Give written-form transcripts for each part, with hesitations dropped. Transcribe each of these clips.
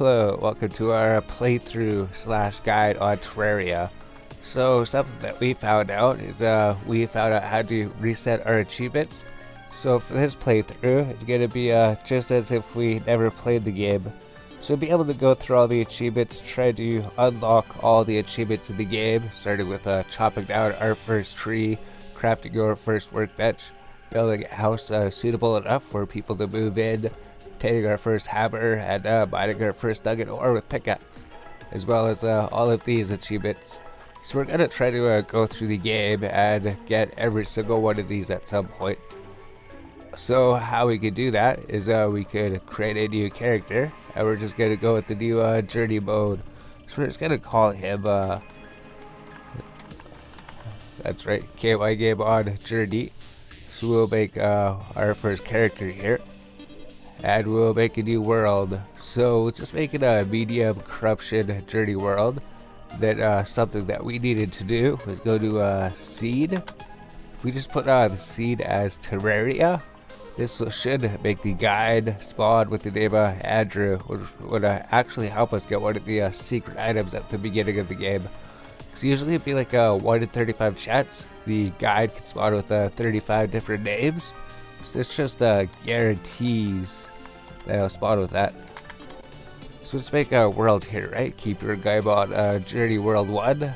Hello, welcome to our playthrough slash guide on Terraria. So something that we found out is we found out how to reset our achievements. So for this playthrough, it's going to be just as if we never played the game. So we'll be able to go through all the achievements, try to unlock all the achievements in the game, starting with chopping down our first tree, crafting your first workbench, building a house suitable enough for people to move in, obtaining our first hammer, and mining our first nugget ore with pickaxe, as well as all of these achievements. So we're going to try to go through the game and get every single one of these at some point. So how we could do that is we could create a new character, and we're just going to go with the new journey mode. So we're just going to call him, that's right, KY Game on Journey. So we'll make our first character here, and we'll make a new world. So let's just make it a medium corruption journey world. Then something that we needed to do was go to seed. If we just put the seed as Terraria, this should make the guide spawn with the name Andrew, which would actually help us get one of the secret items at the beginning of the game. So usually it'd be like a 1 in 35 chance the guide can spawn with 35 different names. So this just guarantees that it'll spawn with that. So let's make a world here, right? Keep your game on Journey World 1.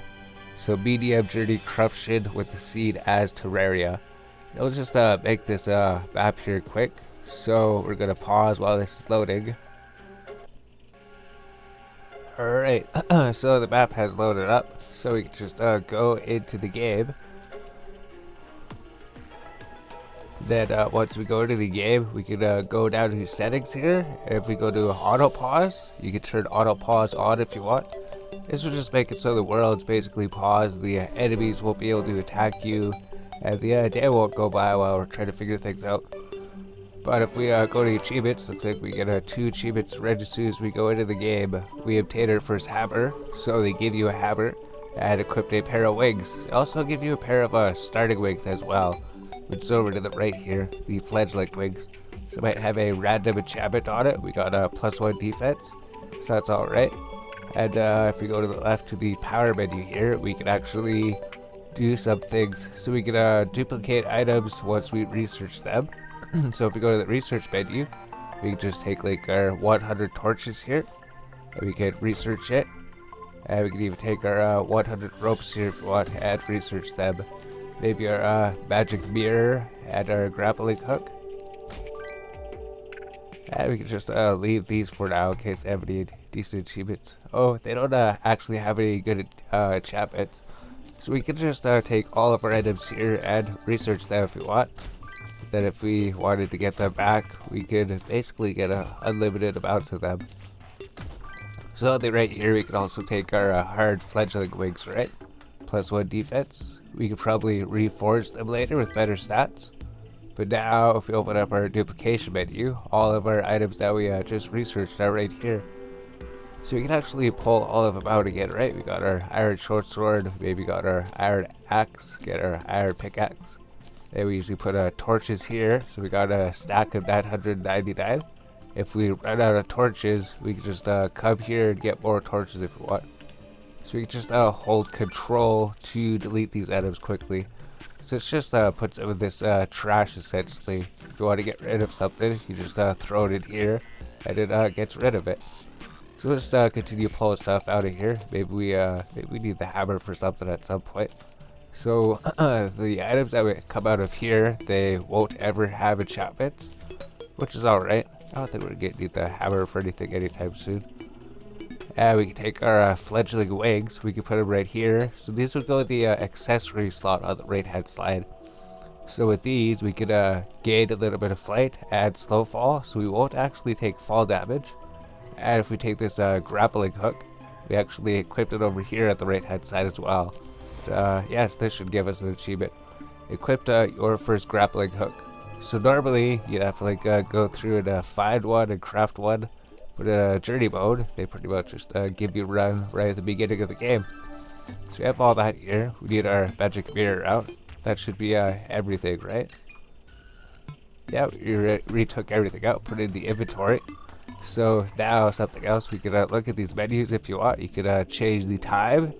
So medium journey corruption with the seed as Terraria. I'll just make this map here quick. So we're gonna pause while this is loading. Alright, so the map has loaded up. So we can just go into the game. Then once we go into the game, we can go down to settings here. And if we go to auto pause, you can turn auto pause on if you want. This will just make it so the world's basically paused, the enemies won't be able to attack you, and the day won't go by while we're trying to figure things out. But if we go to achievements, looks like we get 2 achievements right as soon as we go into the game. We obtain our first hammer, so they give you a hammer, and equipped a pair of wings. They also give you a pair of starting wings as well, which is over to the right here, the fledgling wings. So it might have a random enchantment on it. We got a +1 defense, so that's alright. And if we go to the left to the power menu here, we can actually do some things. So we can duplicate items once we research them. So if we go to the research menu, we can just take like our 100 torches here, and we can research it. And we can even take our 100 ropes here if we want and research them. Maybe our magic mirror and our grappling hook. And we can just leave these for now in case they have any decent achievements. Oh, they don't actually have any good enchantments. So we can just take all of our items here and research them if we want. Then if we wanted to get them back, we could basically get an unlimited amount of them. So on the right here, we can also take our hard fledgling wings, right? +1 defense. We could probably reforge them later with better stats. But now, if we open up our duplication menu, all of our items that we just researched are right here. So we can actually pull all of them out again, right? We got our iron short sword, maybe got our iron axe, get our iron pickaxe. Then we usually put torches here, so we got a stack of 999. If we run out of torches, we can just come here and get more torches if we want. So we can just hold control to delete these items quickly. So it's just puts it with this trash essentially. If you want to get rid of something, you just throw it in here, and it gets rid of it. So let's continue pulling stuff out of here. Maybe we need the hammer for something at some point. So the items that would come out of here, they won't ever have enchantments, which is alright. I don't think we're going to need the hammer for anything anytime soon. And we can take our fledgling wings, we can put them right here. So these would go with the accessory slot on the right hand side. So with these, we could gain a little bit of flight, add slow fall, so we won't actually take fall damage. And if we take this grappling hook, we actually equipped it over here at the right hand side as well. Yes, this should give us an achievement. Equipped your first grappling hook. So normally you'd have to like go through and find one and craft one. But in journey mode, they pretty much just give you a run right at the beginning of the game. So we have all that here. We need our magic mirror out. That should be everything, right? Yeah, we retook everything out, put it in the inventory. So now something else, we could look at these menus if you want. You could change the time.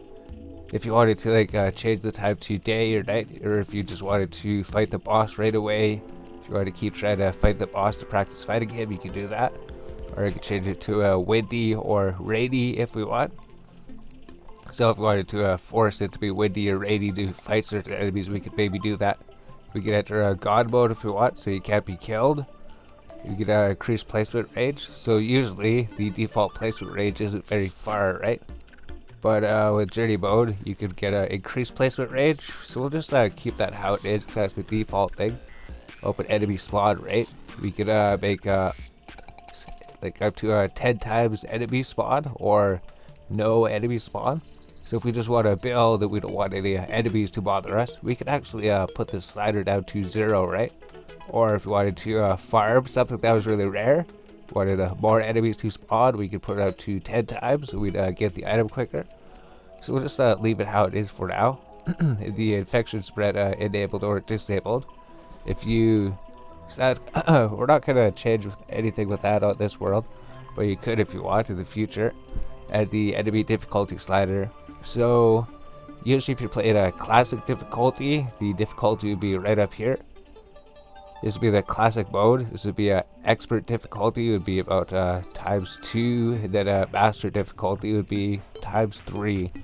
If you wanted to change the time to day or night, or if you just wanted to fight the boss right away. If you want to keep trying to fight the boss to practice fighting him, you can do that. Or you can change it to windy or rainy if we want. So if we wanted to force it to be windy or rainy to fight certain enemies, we could maybe do that. We could enter God mode if we want, so you can't be killed. You could increase placement range. So usually the default placement range isn't very far, right? But with Journey mode, you could get increased placement range. So we'll just keep that how it is, because that's the default thing. Open enemy spawn rate. We could make like up to 10 times enemy spawn or no enemy spawn. So if we just want to build and we don't want any enemies to bother us, we can actually put the slider down to 0, right? Or if we wanted to farm something that was really rare, wanted more enemies to spawn, we could put it up to 10 times so we'd get the item quicker. So we'll just leave it how it is for now. The infection spread enabled or disabled. If you said, we're not going to change with anything with that on this world, but you could if you want in the future. Add the enemy difficulty slider. So usually if you're playing a classic difficulty, the difficulty would be right up here. This would be the classic mode. This would be a expert difficulty, would be about ×2, and then master difficulty would be ×3.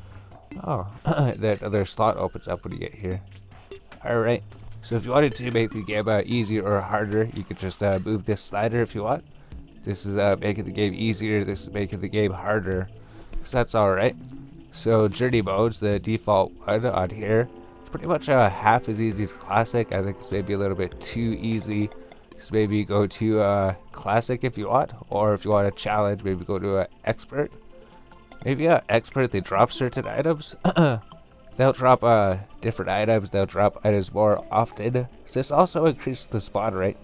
Oh, that other slot opens up when you get here. Alright, so if you wanted to make the game easier or harder, you could just move this slider if you want. This is making the game easier, this is making the game harder. So that's alright. So Journey mode's the default one on here. It's pretty much half as easy as classic. I think it's maybe a little bit too easy. So maybe go to classic if you want, or if you want a challenge, maybe go to expert. Maybe expert, they drop certain items. They'll drop different items, they'll drop items more often. So this also increases the spawn rate.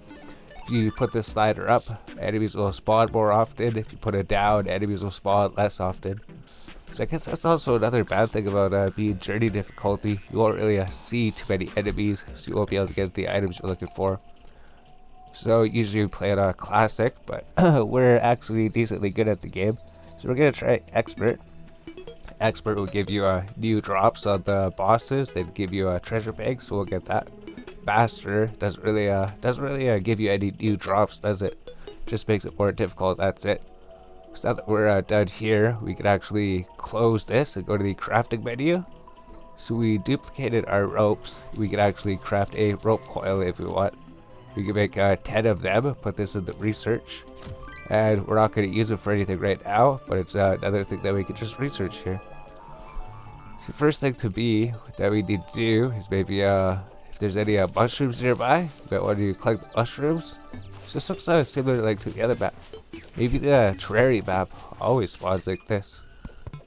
If you put this slider up, enemies will spawn more often. If you put it down, enemies will spawn less often. So I guess that's also another bad thing about being Journey difficulty. You won't really see too many enemies, so you won't be able to get the items you're looking for. So usually we play it classic, but we're actually decently good at the game. So we're going to try expert. Expert will give you new drops on the bosses. They'd give you a treasure bag, so we'll get that. Master doesn't really give you any new drops, does it? Just makes it more difficult. That's it. So now that we're done here, we can actually close this and go to the crafting menu. So we duplicated our ropes. We can actually craft a rope coil if we want. We can make 10 of them. Put this in the research. And we're not going to use it for anything right now, but it's another thing that we can just research here. So first thing to be that we need to do is maybe if there's any mushrooms nearby, you might want to collect the mushrooms. So this looks similar like to the other map. Maybe the Terraria map always spawns like this.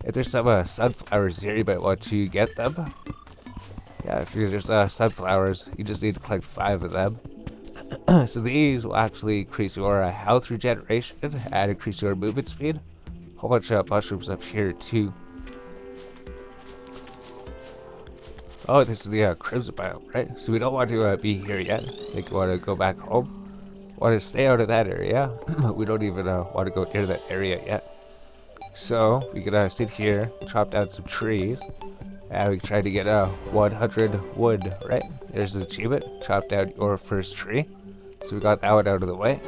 If there's some sunflowers here, you might want to get them. Yeah, if there's sunflowers, you just need to collect 5 of them. So these will actually increase your health regeneration and increase your movement speed. A whole bunch of mushrooms up here too. Oh, this is the crimson biome, right? So we don't want to be here yet. I think we want to go back home. Want to stay out of that area. We don't even want to go near that area yet. So we can sit here, chop down some trees, and we can try to get 100 wood, right? There's the achievement. Chop down your first tree. So we got that one out of the way.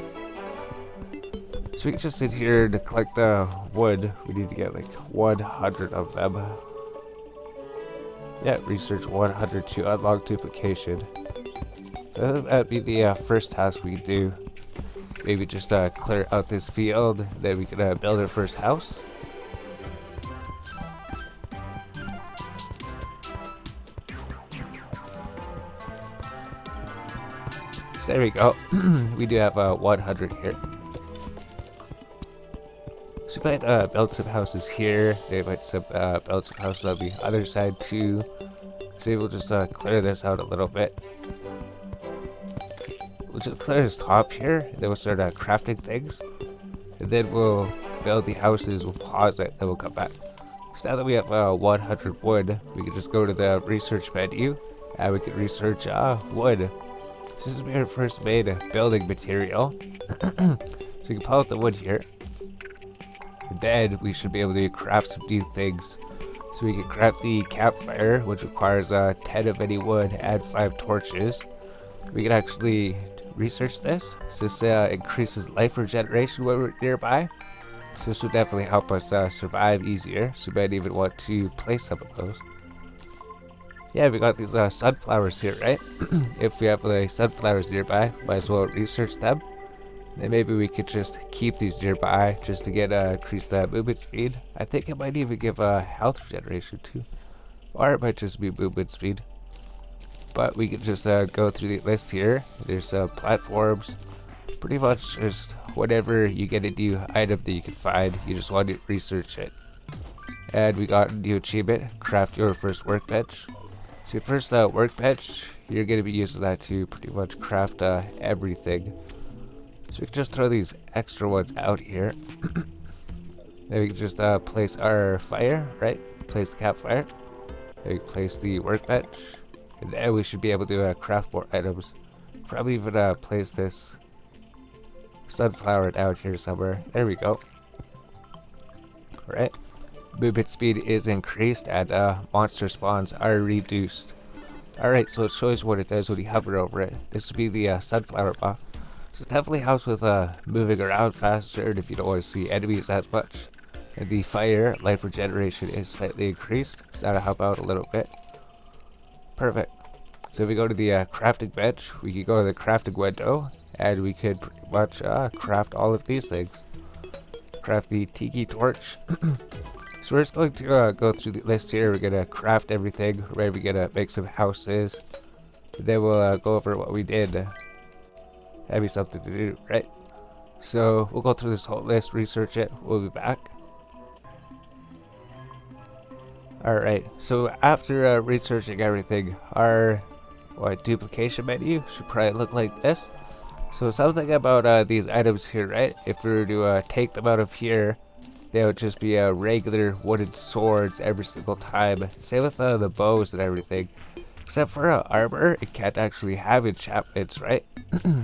So we can just sit here to collect the wood. We need to get like 100 of them. Yeah, research 100 to unlock duplication. So that'd be the first task we do. Maybe just clear out this field, then we can build our first house. So there we go. We do have 100 here. So we might build some houses here. They might build some houses on the other side too. So we'll just clear this out a little bit. We'll just clear this top here, and then we'll start crafting things. And then we'll build the houses, we'll pause it, then we'll come back. So now that we have 100 wood, we can just go to the research menu, and we can research wood. So this is our first made building material. So you can pull out the wood here. Then we should be able to craft some new things. So we can craft the Campfire, which requires 10 of any wood and 5 torches. We can actually research this. So this increases life regeneration when we're nearby. So this would definitely help us survive easier. So we might even want to place some of those. Yeah, we got these sunflowers here, right? If we have sunflowers nearby, might as well research them. And maybe we could just keep these nearby just to get increased movement speed. I think it might even give health regeneration too. Or it might just be movement speed. But we could just go through the list here. There's platforms. Pretty much just whatever you get a new item that you can find, you just want to research it. And we got a new achievement, craft your first workbench. So your first workbench, you're going to be using that to pretty much craft everything. So we can just throw these extra ones out here. Then we can just place our fire, right? Place the campfire. Then we can place the workbench. And then we should be able to craft more items. Probably even place this sunflower down here somewhere. There we go. Alright. Movement speed is increased and monster spawns are reduced. Alright, so it shows what it does when you hover over it. This would be the sunflower buff. So it definitely helps with moving around faster and if you don't want to see enemies as much. And the fire life regeneration is slightly increased, so that'll help out a little bit. Perfect. So if we go to the crafting bench, we can go to the crafting window and we could pretty much craft all of these things. Craft the Tiki Torch. So we're just going to go through the list here. We're going to craft everything. We're going to make some houses. And then we'll go over what we did. That'd be something to do, right? So we'll go through this whole list, research it. We'll be back. Alright, so after researching everything, our duplication menu should probably look like this. So something about these items here, right? If we were to take them out of here, they would just be regular wooden swords every single time. Same with the bows and everything. Except for armor, it can't actually have enchantments, right?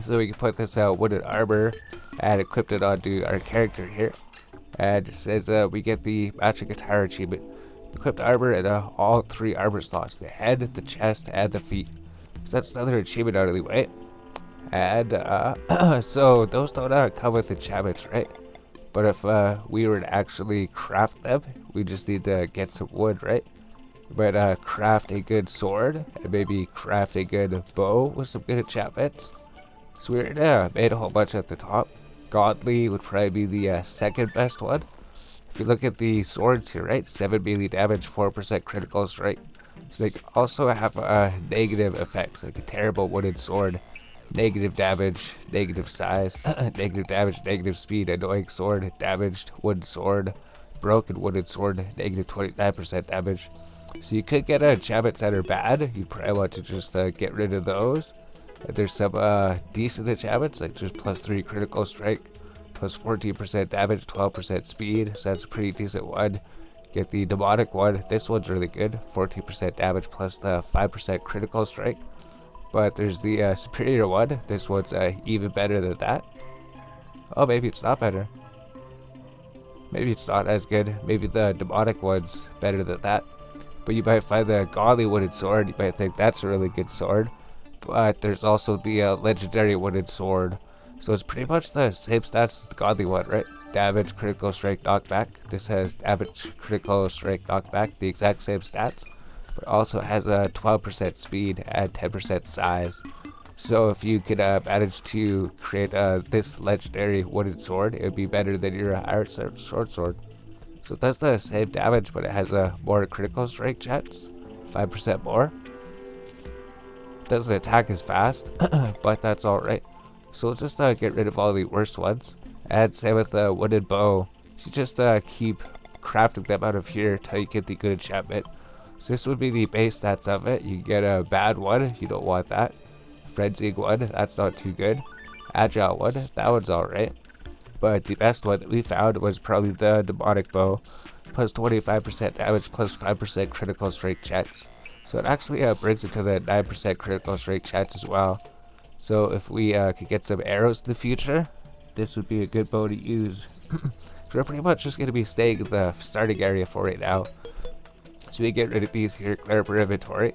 So we can put this wooden armor and equip it onto our character here. And it says we get the magic attire achievement. Equipped armor in all 3 armor slots. The head, the chest, and the feet. So that's another achievement out of the way. And so those don't come with enchantments, right? But if we were to actually craft them, we just need to get some wood, right? But craft a good sword and maybe craft a good bow with some good enchantments. So we made a whole bunch at the top. Godly would probably be the second best one. If you look at the swords here, right? 7 melee damage, 4% critical strike. So they also have negative effects, like a terrible wooden sword. Negative damage, negative size, negative damage, negative speed, annoying sword, damaged wooden sword, broken wooden sword, negative 29% damage. So you could get enchantments that are bad. You probably want to just get rid of those. And there's some decent enchantments, like just plus 3 critical strike, plus 14% damage, 12% speed. So that's a pretty decent one. Get the demonic one. This one's really good. 14% damage plus the 5% critical strike. But there's the superior one. This one's even better than that. Oh, maybe it's not better. Maybe it's not as good. Maybe the demonic one's better than that. But you might find the godly wooden sword. You might think that's a really good sword. But there's also the legendary wooden sword. So it's pretty much the same stats as the godly one, right? Damage, critical strike, knockback. This has damage, critical strike, knockback. The exact same stats. But also has a 12% speed and 10% size. So if you could manage to create this legendary wooden sword, it would be better than your iron short sword. So it does the same damage, but it has a more critical strike chance, 5% more. It doesn't attack as fast, but that's alright. So we'll just get rid of all the worst ones. And same with the wooden bow. You just keep crafting them out of here till you get the good enchantment. So this would be the base stats of it. You get a bad one, you don't want that. Frenzied one, that's not too good. Agile one, that one's alright. But the best one that we found was probably the demonic bow. Plus 25% damage, plus 5% critical strike chance. So it actually brings it to the 9% critical strike chance as well. So if we could get some arrows in the future, this would be a good bow to use. So we're pretty much just going to be staying in the starting area for right now. So we get rid of these here, clear up our inventory.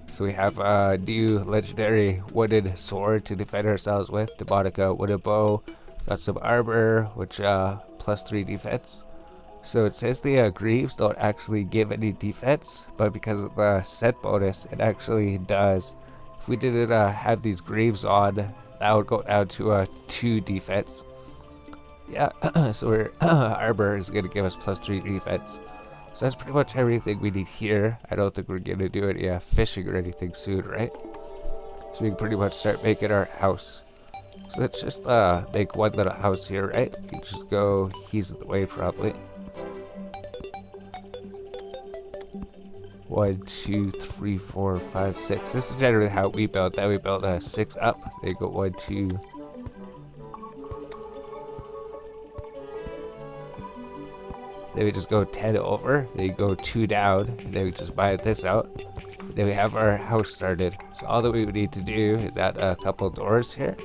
So we have a new legendary wooden sword to defend ourselves with. Demonica wooden bow. Got some armor, which plus 3 defense. So it says the greaves don't actually give any defense, but because of the set bonus, it actually does. If we didn't have these greaves on, that would go down to 2 defense. Yeah, so our armor is going to give us plus 3 defense. So that's pretty much everything we need here. I don't think we're going to do any fishing or anything soon, right? So we can pretty much start making our house. So let's just make one little house here, right? We can just go, he's in the way probably. 1, 2, 3, 4, 5, 6. This is generally how we build. Then we build 6 up. They go 1, 2. Then we just go 10 over. Then you go 2 down. And then we just buy this out. Then we have our house started. So all that we would need to do is add a couple doors here.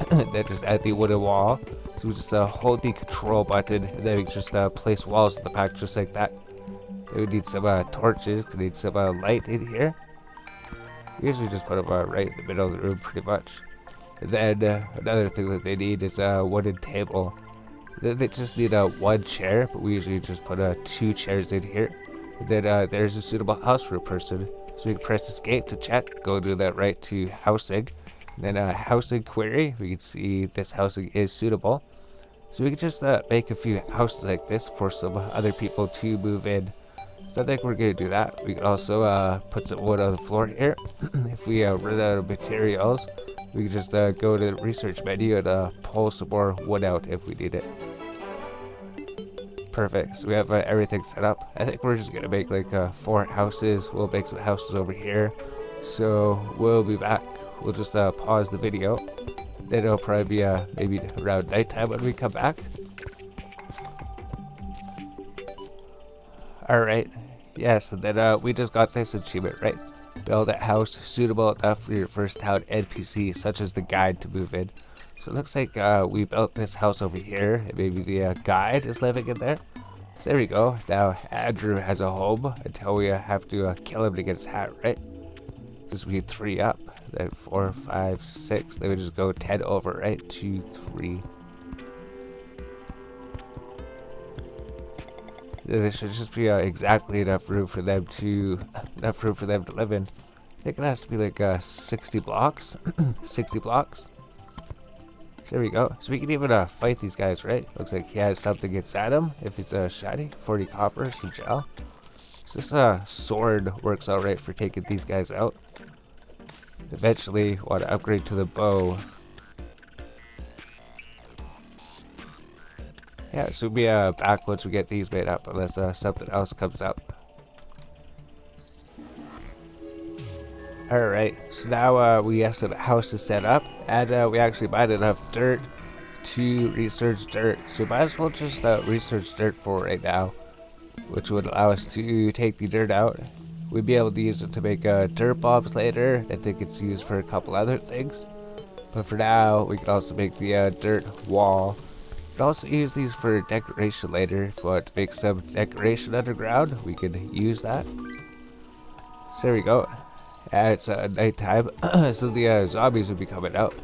Then just add the wooden wall. So we just hold the control button. And then we just place walls in the back just like that. We need some torches, we need some light in here. We usually just put them right in the middle of the room pretty much. And then another thing that they need is a wooden table. They just need 1 chair, but we usually just put 2 chairs in here. And then there's a suitable house for a person. So we can press escape to check, go to that right to housing. And then housing query, we can see this housing is suitable. So we can just make a few houses like this for some other people to move in. So I think we're going to do that. We can also put some wood on the floor here. If we run out of materials, we can just go to the research menu and pull some more wood out if we need it. Perfect. So we have everything set up. I think we're just going to make like 4 houses. We'll make some houses over here. So we'll be back. We'll just pause the video. Then it'll probably be maybe around nighttime when we come back. Alright, yeah, so then we just got this achievement, right? Build a house suitable enough for your first town NPC, such as the guide to move in. So it looks like we built this house over here, and maybe the guide is living in there. So there we go. Now Andrew has a home until we have to kill him to get his hat, right? Just be 3 up, then 4, 5, 6. Then we just go 10 over, right? 2, 3. There should just be exactly enough room for them to live in. I think it has to be like 60 blocks. 60 blocks. So there we go. So we can even fight these guys, right? Looks like he has something inside him. If it's shiny, 40 copper, some gel. So this sword works out right for taking these guys out. Eventually, want to upgrade to the bow. Yeah, so we'll be back once we get these made up, unless something else comes up. Alright, so now we have some houses set up, and we actually mined enough dirt to research dirt. So we might as well just research dirt for right now, which would allow us to take the dirt out. We'd be able to use it to make dirt bombs later. I think it's used for a couple other things. But for now, we can also make the dirt wall. We can also use these for decoration later. If we want to make some decoration underground, we can use that. So there we go. And it's nighttime, so the zombies will be coming out.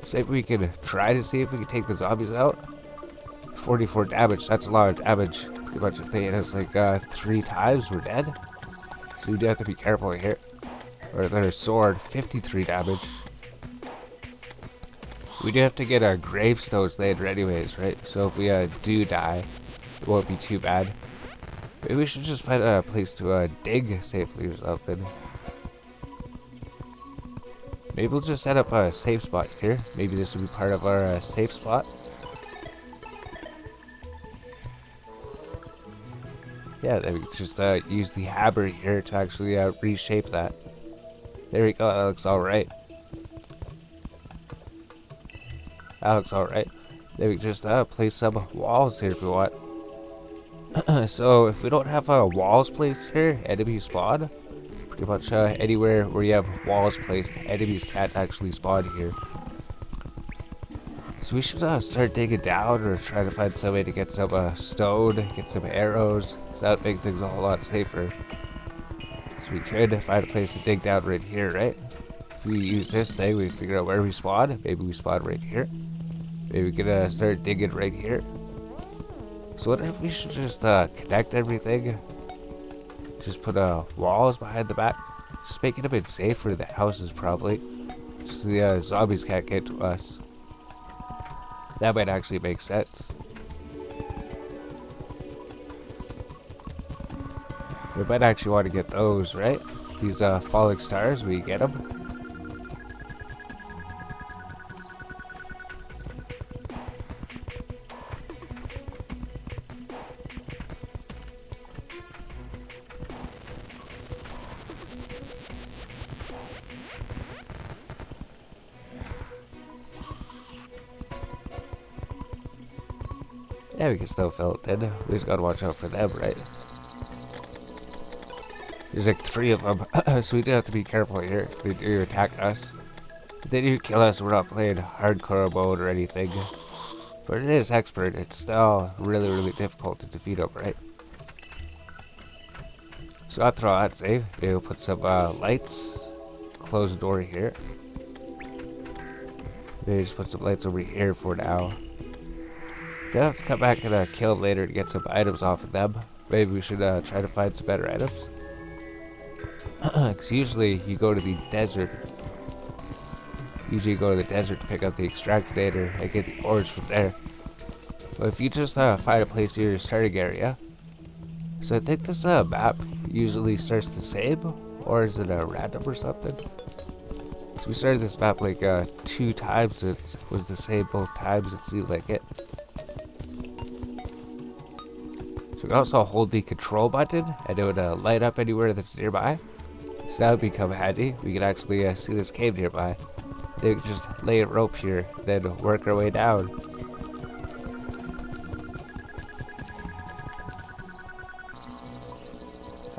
So maybe we can try to see if we can take the zombies out. 44 damage, that's a lot of damage. Pretty much if they hit us like 3 times, we're dead. So we do have to be careful here. Or their sword, 53 damage. We do have to get gravestones later anyways, right? So if we do die, it won't be too bad. Maybe we should just find a place to dig safely or something. Maybe we'll just set up a safe spot here. Maybe this will be part of our safe spot. Yeah, then we can just use the hammer here to actually reshape that. There we go, that looks alright. That looks alright. Then we can just place some walls here if we want. So if we don't have walls placed here, enemies spawn. Pretty much anywhere where you have walls placed, enemies can't actually spawn here. So we should start digging down or try to find some way to get some stone, get some arrows. So that would make things a whole lot safer. So we could find a place to dig down right here, right? If we use this thing, we figure out where we spawn. Maybe we spawn right here. Maybe we can start digging right here. So what if we should just connect everything? Just put walls behind the back. Just make it a bit safer, the houses probably. So the zombies can't get to us. That might actually make sense. We might actually want to get those, right? These falling stars, we get them. Yeah, we can still fill it in. We just gotta watch out for them, right? There's like 3 of them, so we do have to be careful here. They do attack us. If they do kill us, we're not playing hardcore mode or anything. But it is expert. It's still really, really difficult to defeat them, right? So I'll throw that save. We'll put some lights. Close the door here. Maybe just put some lights over here for now. They'll have to come back and kill them later to get some items off of them. Maybe we should try to find some better items. Because usually you go to the desert. Usually you go to the desert to pick up the extractor and get the ores from there. But if you just find a place near your starting area. So I think this map usually starts the same. Or is it random or something? So we started this map like 2 times. It was the same both times. It seemed like it. We can also hold the control button and it would light up anywhere that's nearby. So that would become handy. We can actually see this cave nearby. Then we can just lay a rope here, then work our way down.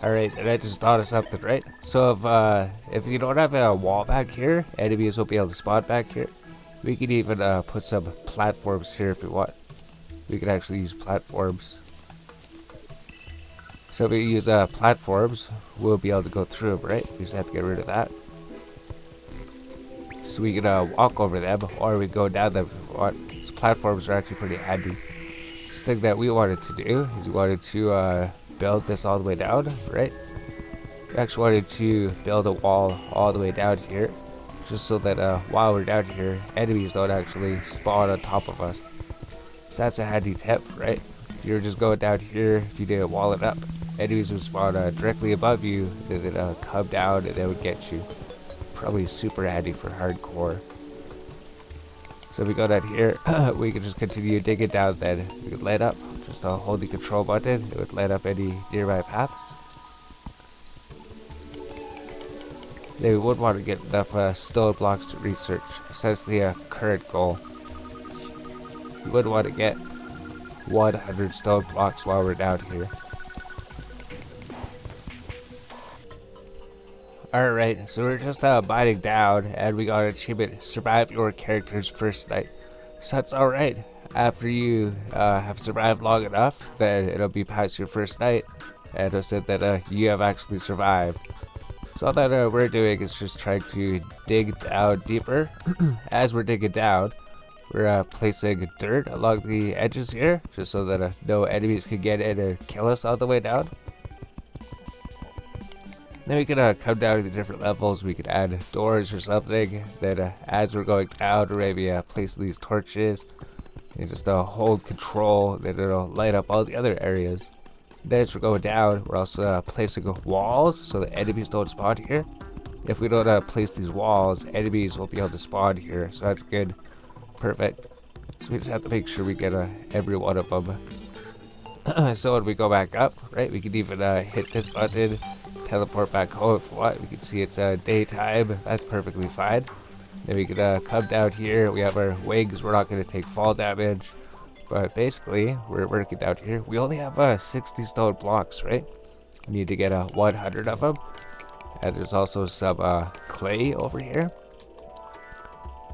Alright, and I just thought of something, right? So if you don't have a wall back here, enemies will be able to spawn back here. We can even put some platforms here if we want. We can actually use platforms. So if we use platforms, we'll be able to go through them, right? We just have to get rid of that. So we can walk over them, or we go down them if we want. These platforms are actually pretty handy. This thing that we wanted to do is we wanted to build this all the way down, right? We actually wanted to build a wall all the way down here, just so that while we're down here, enemies don't actually spawn on top of us. So that's a handy tip, right? If you were just going down here, if you didn't wall it up, enemies would spawn directly above you, then they'd come down and they would get you. Probably super handy for hardcore. So if we go down here, we can just continue digging down then. We can light up, just hold the control button, it would light up any nearby paths. Then we would want to get enough stone blocks to research, so that's the current goal. We would want to get 100 stone blocks while we're down here. Alright, so we're just mining down, and we got an achievement, survive your character's first night. So that's alright. After you have survived long enough, then it'll be past your first night, and it'll say that you have actually survived. So all that we're doing is just trying to dig down deeper. As we're digging down, we're placing dirt along the edges here, just so that no enemies can get in and kill us all the way down. Then we can come down to the different levels. We could add doors or something. Then as we're going down, or maybe place these torches and just hold control. Then it'll light up all the other areas. Then as we're going down, we're also placing walls so that enemies don't spawn here. If we don't place these walls, enemies won't be able to spawn here. So that's good. Perfect. So we just have to make sure we get every one of them. So when we go back up, right, we can even hit this button. Teleport back home if we want. We can see it's daytime. That's perfectly fine. Then we can come down here. We have our wings. We're not going to take fall damage. But basically, we're working down here. We only have 60 stone blocks, right? We need to get 100 of them. And there's also some clay over here.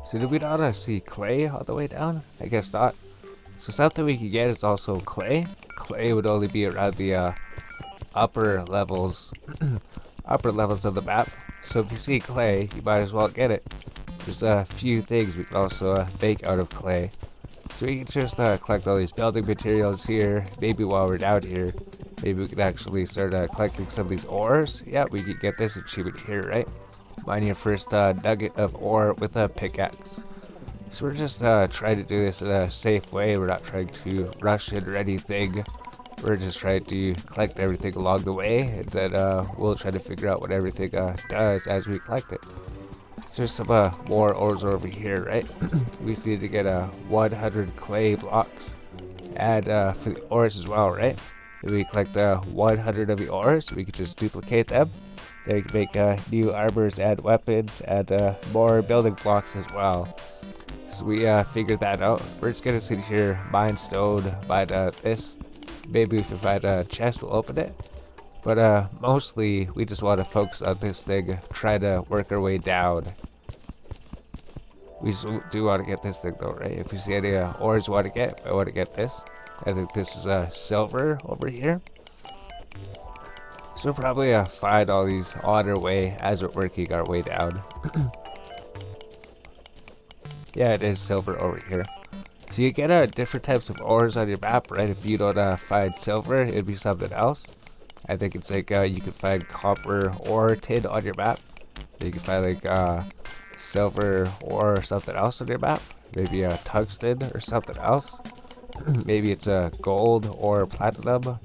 So did we not see clay all the way down? I guess not. So something we could get is also clay. Clay would only be around the upper levels, upper levels of the map. So if you see clay, you might as well get it. There's a few things we can also make out of clay. So we can just collect all these building materials here. Maybe while we're down here, maybe we can actually start collecting some of these ores. Yeah, we can get this achievement here, right? Mine your first nugget of ore with a pickaxe. So we're just trying to do this in a safe way. We're not trying to rush it or anything. We're just trying to collect everything along the way, and then we'll try to figure out what everything does as we collect it. So there's some more ores over here, right? We just need to get 100 clay blocks. And for the ores as well, right? If we collect 100 of the ores, we can just duplicate them. Then we can make new armors and weapons and more building blocks as well. So we figured that out. We're just gonna sit here, mine stone, mine this. Maybe if we find a chest, we'll open it. But mostly, we just want to focus on this thing, try to work our way down. We just do want to get this thing though, right? If you see any ores you want to get, I want to get this. I think this is silver over here. So we'll probably find all these on our way as we're working our way down. Yeah, it is silver over here. So you get different types of ores on your map, right? If you don't find silver, it'd be something else. I think it's like you can find copper or tin on your map. You can find like silver or something else on your map. Maybe a tungsten or something else. Maybe it's a gold or platinum.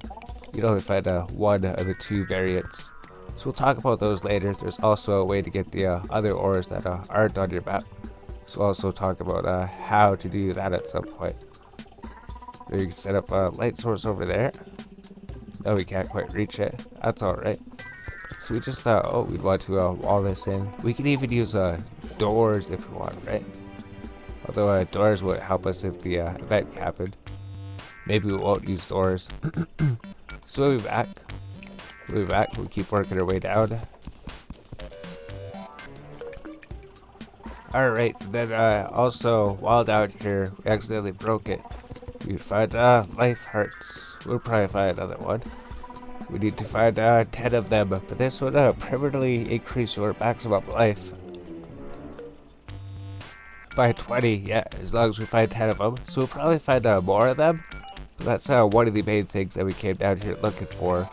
You can only find one of the two variants. So we'll talk about those later. There's also a way to get the other ores that aren't on your map. So we'll also talk about how to do that at some point. So you can set up a light source over there. No, we can't quite reach it. That's alright. So we just thought, oh, we'd want to wall this in. We can even use doors if we want, right? Although doors would help us if the event happened. Maybe we won't use doors. So we'll be back. We'll be back. We'll keep working our way down. Alright, then also, while down here, we accidentally broke it. We find life hearts. We'll probably find another one. We need to find 10 of them, but this would permanently increase your maximum life by 20, yeah, as long as we find 10 of them. So we'll probably find more of them. But that's one of the main things that we came down here looking for.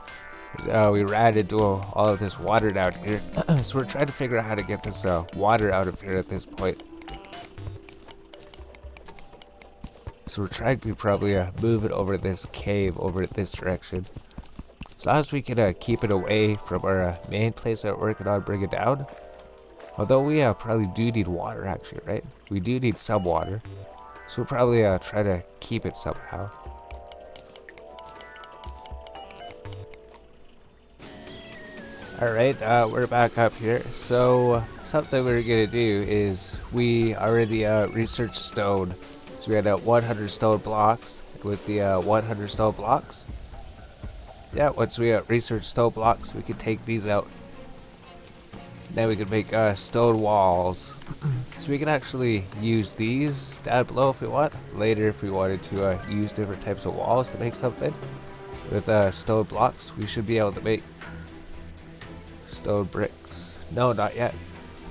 We ran into all of this water down here. So we're trying to figure out how to get this water out of here at this point. So we're trying to probably move it over this cave over in this direction. As long as we can keep it away from our main place that we're working on bringing down. Although we probably do need water actually, right? We do need some water. So we'll probably try to keep it somehow. Alright, we're back up here. So something we're gonna do is we already researched stone. So we had 100 stone blocks. With the 100 stone blocks, yeah, once we research stone blocks, we can take these out. Then we can make stone walls. So we can actually use these down below if we want. Later, if we wanted to use different types of walls to make something with stone blocks, we should be able to make stone bricks. No, not yet.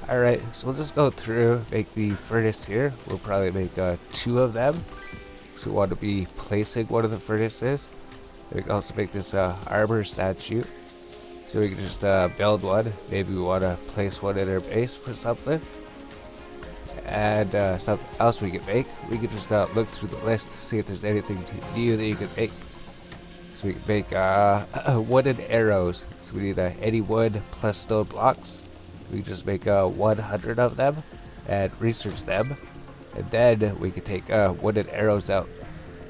Alright, so we'll just go through, make the furnace here. We'll probably make 2 of them. So we want to be placing one of the furnaces. We can also make this armor statue. So we can just build one. Maybe we want to place one in our base for something. And something else we can make. We can just look through the list to see if there's anything new that you can make. So we can make wooden arrows. So we need any wood plus stone blocks. We can just make 100 of them and research them. And then we can take wooden arrows out.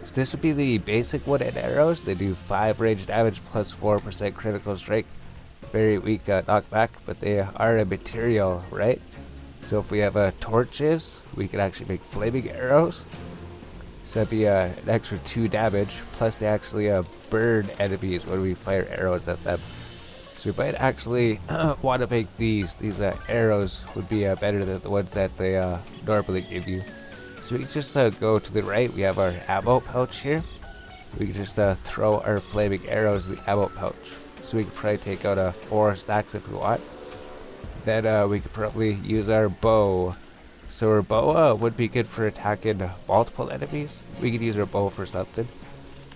So this would be the basic wooden arrows. They do 5 range damage plus 4% critical strike. Very weak knockback, but they are a material, right? So if we have torches, we can actually make flaming arrows. So that'd be an extra 2 damage, plus they actually burn enemies when we fire arrows at them. So we might actually want to make these. These arrows would be better than the ones that they normally give you. So we can just go to the right. We have our ammo pouch here. We can just throw our flaming arrows in the ammo pouch. So we can probably take out 4 stacks if we want. Then we could probably use our bow. So our bow would be good for attacking multiple enemies. We could use our bow for something.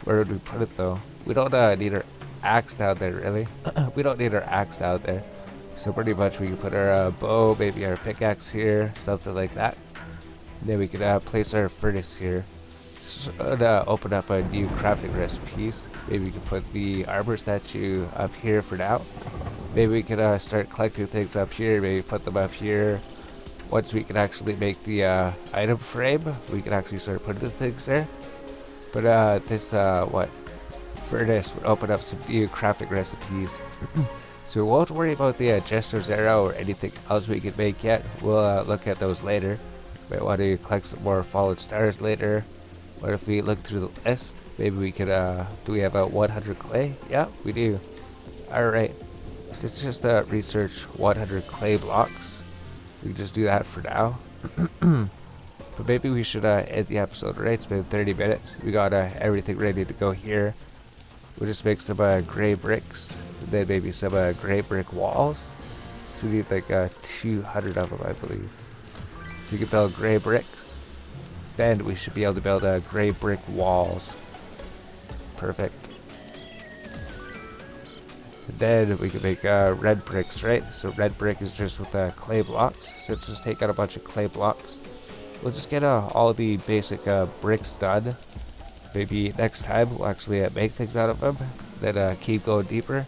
Where would we put it though? We don't need our axe down there really. We don't need our axe down there. So pretty much we can put our bow, maybe our pickaxe here, something like that. And then we could place our furnace here. So open up a new crafting recipes. Maybe we can put the armor statue up here for now. Maybe we could start collecting things up here. Maybe put them up here. Once we can actually make the item frame, we can actually start putting the things there. But this furnace would open up some new crafting recipes. So we won't worry about the Jester's arrow or anything else we can make yet. We'll look at those later. Might want to collect some more fallen stars later. What if we look through the list? Maybe we could, do we have 100 clay? Yeah, we do. Alright. So let's just research 100 clay blocks. We can just do that for now. But maybe we should end the episode, right? It's been 30 minutes. We got everything ready to go here. We'll just make some gray bricks. And then maybe some gray brick walls. So we need like 200 of them, I believe. So we can build gray bricks. Then we should be able to build gray brick walls. Perfect. And then we can make red bricks, right? So red brick is just with clay blocks. So let's just take out a bunch of clay blocks. We'll just get all the basic bricks done. Maybe next time we'll actually make things out of them. Then keep going deeper.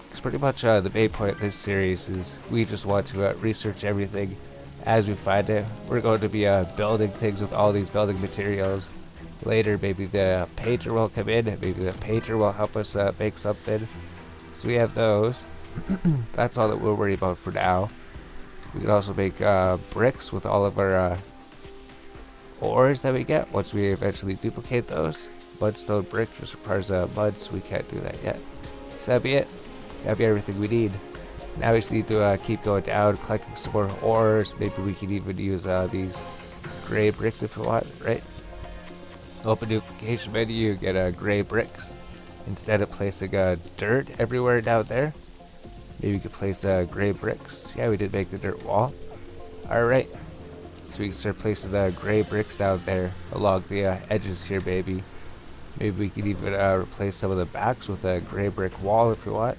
Because pretty much the main point of this series is we just want to research everything as we find it. We're going to be building things with all these building materials. Later, maybe the painter will come in. Maybe the painter will help us make something. So we have those. That's all that we'll worry about for now. We can also make bricks with all of our ores that we get once we eventually duplicate those. Mudstone brick just requires mud, so we can't do that yet. So that'd be it. That'd be everything we need. Now we just need to keep going down, collecting some more ores. Maybe we can even use these gray bricks if we want, right? Open duplication menu, get gray bricks. Instead of placing dirt everywhere down there, maybe we could place gray bricks. Yeah, we did make the dirt wall. Alright. So we can start placing the gray bricks down there along the edges here, maybe. Maybe we could even replace some of the backs with a gray brick wall if we want.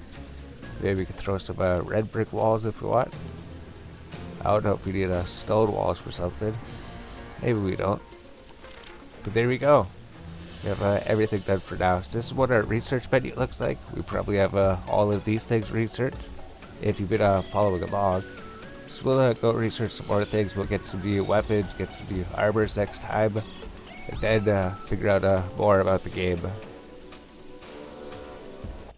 Maybe we could throw some red brick walls if we want. I don't know if we need stone walls for something. Maybe we don't. But there we go. We have everything done for now. So this is what our research menu looks like. We probably have all of these things researched if you've been following along. So we'll go research some more things. We'll get some new weapons, get some new armors next time, and then figure out more about the game.